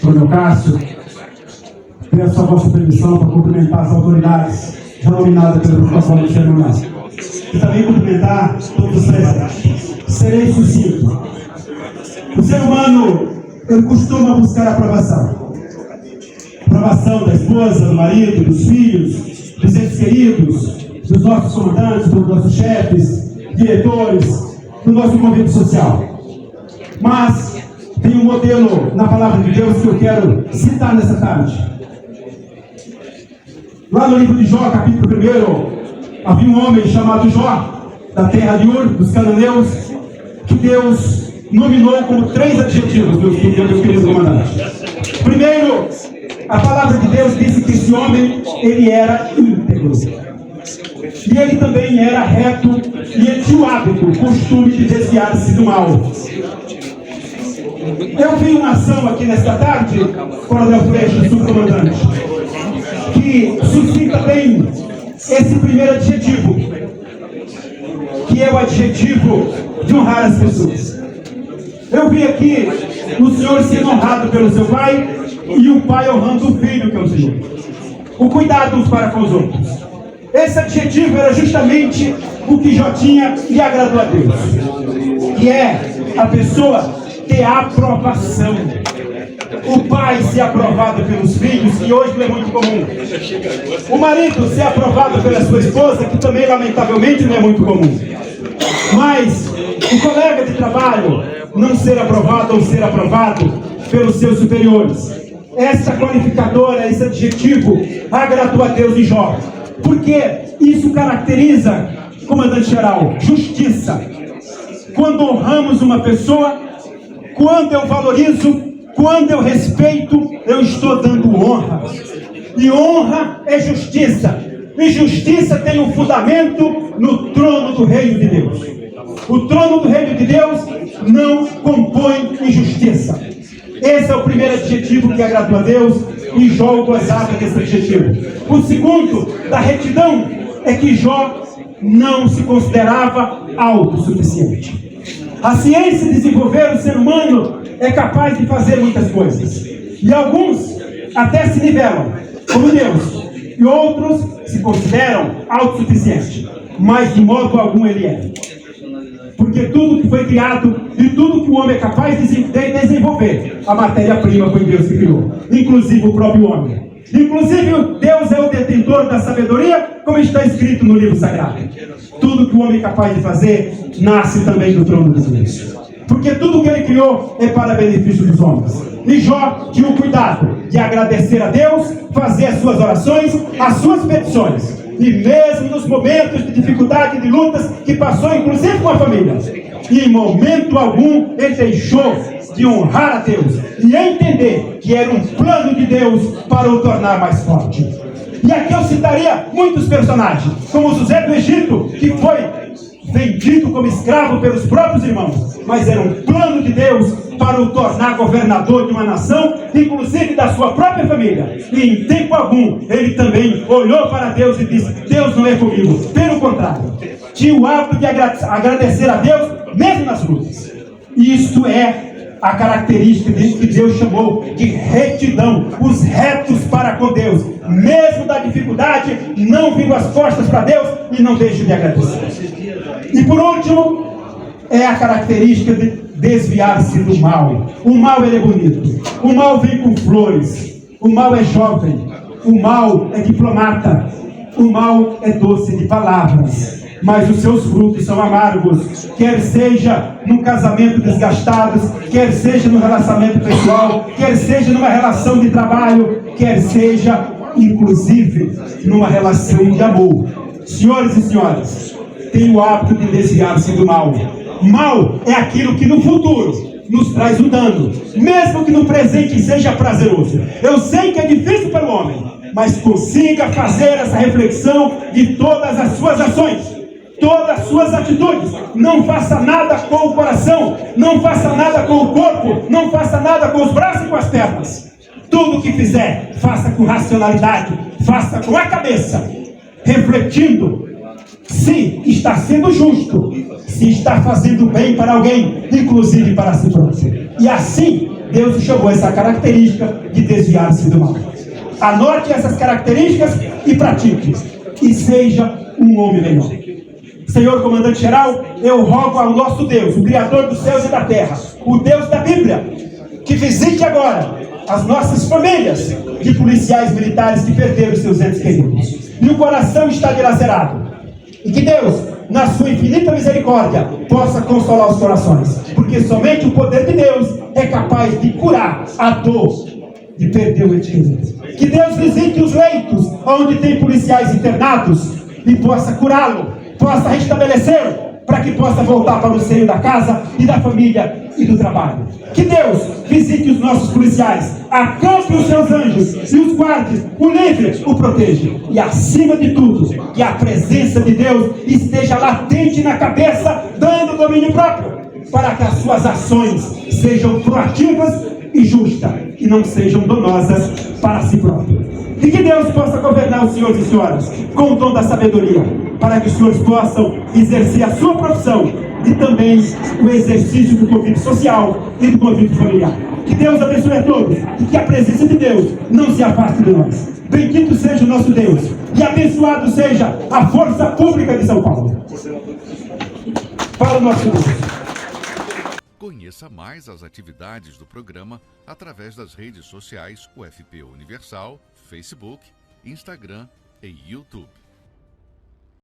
Coronel Cássio, peço a vossa permissão para cumprimentar as autoridades já nominadas pelo protocolo de cerimonial. E também cumprimentar todos os presentes. Serei sucinto. O ser humano, ele costuma buscar aprovação. Aprovação da esposa, do marido, dos filhos, dos entes queridos, dos nossos comandantes, dos nossos chefes, diretores, do nosso convívio social. Mas tem um modelo na palavra de Deus que eu quero citar nessa tarde. Lá no livro de Jó, capítulo 1, havia um homem chamado Jó, da terra de Ur, dos cananeus, que Deus nominou como 3 adjetivos, meus queridos comandantes. Primeiro, a palavra de Deus disse que esse homem, ele era íntegro. E ele também era reto, e ele tinha o hábito, o costume de desviar-se do mal. Eu vi uma ação aqui nesta tarde, Coronel Freixo, subcomandante, que suscita bem esse primeiro adjetivo, que é o adjetivo de honrar as pessoas. Eu vi aqui o senhor sendo honrado pelo seu pai e o pai honrando o filho, que é o senhor. O cuidado uns para com os outros. Esse adjetivo era justamente o que Jó tinha e agradou a Deus, que é a pessoa ter aprovação. O pai ser aprovado pelos filhos, que hoje não é muito comum. O marido ser aprovado pela sua esposa, que também lamentavelmente não é muito comum. Mas o colega de trabalho não ser aprovado ou ser aprovado pelos seus superiores. Essa qualificadora, esse adjetivo, agradou a Deus em Jó. Porque isso caracteriza, comandante-geral, justiça. Quando honramos uma pessoa, quando eu valorizo, quando eu respeito, eu estou dando honra. E honra é justiça. E justiça tem um fundamento no trono do reino de Deus. O trono do reino de Deus não compõe injustiça. Esse é o primeiro adjetivo que agradou a Deus, e Jó gozava desse adjetivo. O segundo, da retidão, é que Jó não se considerava autossuficiente. A ciência de desenvolver o ser humano é capaz de fazer muitas coisas. E alguns até se nivelam, como Deus. E outros se consideram autossuficientes. Mas de modo algum ele é. Porque tudo que foi criado e tudo que o homem é capaz de desenvolver, a matéria-prima foi Deus que criou. Inclusive o próprio homem. Inclusive Deus é o detentor da sabedoria, como está escrito no livro sagrado. Tudo que o homem é capaz de fazer, nasce também do trono de Deus. Porque tudo que ele criou é para benefício dos homens. E Jó tinha o cuidado de agradecer a Deus, fazer as suas orações, as suas petições. E mesmo nos momentos de dificuldade e de lutas que passou, inclusive com a família, e em momento algum ele deixou de honrar a Deus e entender que era um plano de Deus para o tornar mais forte. E aqui eu citaria muitos personagens, como José do Egito, que foi vendido como escravo pelos próprios irmãos, mas era um plano de Deus para o tornar governador de uma nação, inclusive da sua própria família. E em tempo algum ele também olhou para Deus e disse: Deus não é comigo. Pelo contrário, tinha o hábito de agradecer a Deus mesmo nas lutas. Isto é a característica que Deus chamou de retidão. Os retos para com Deus, mesmo da dificuldade, não viram as costas para Deus e não deixam de agradecer. E por último, é a característica de desviar-se do mal. O mal ele é bonito, o mal vem com flores, o mal é jovem, o mal é diplomata, o mal é doce de palavras, mas os seus frutos são amargos, quer seja num casamento desgastado, quer seja no relacionamento pessoal, quer seja numa relação de trabalho, quer seja inclusive numa relação de amor. Senhores e senhoras, tem o hábito de desviar-se do mal. Mal é aquilo que no futuro nos traz um dano, mesmo que no presente seja prazeroso. Eu sei que é difícil para o homem, mas consiga fazer essa reflexão de todas as suas ações, todas as suas atitudes. Não faça nada com o coração, não faça nada com o corpo, não faça nada com os braços e com as pernas. Tudo o que fizer, faça com racionalidade, faça com a cabeça, refletindo se está sendo justo, se está fazendo bem para alguém, inclusive para si próprio. E assim Deus te chamou essa característica de desviar-se do mal. Anote essas características e pratique. E seja um homem melhor. Senhor comandante-geral, eu rogo ao nosso Deus, o Criador dos céus e da terra, o Deus da Bíblia, que visite agora as nossas famílias de policiais militares que perderam seus entes queridos. E o coração está dilacerado. E que Deus, na sua infinita misericórdia, possa consolar os corações. Porque somente o poder de Deus é capaz de curar a dor de perder o ente querido. Que Deus visite os leitos onde tem policiais internados e possa curá-lo, possa restabelecê-lo, para que possa voltar para o seio da casa e da família e do trabalho. Que Deus visite os nossos policiais, acampe os seus anjos e os guarde, o livre, o proteja. E acima de tudo, que a presença de Deus esteja latente na cabeça, dando domínio próprio, para que as suas ações sejam proativas e justas, e não sejam danosas para si próprio. E que Deus possa governar os senhores e senhoras com o dom da sabedoria, para que os senhores possam exercer a sua profissão e também o exercício do convívio social e do convívio familiar. Que Deus abençoe a todos e que a presença de Deus não se afaste de nós. Bendito seja o nosso Deus e abençoado seja a força pública de São Paulo. Para o nosso Deus. Conheça mais as atividades do programa através das redes sociais UFP Universal, Facebook, Instagram e YouTube.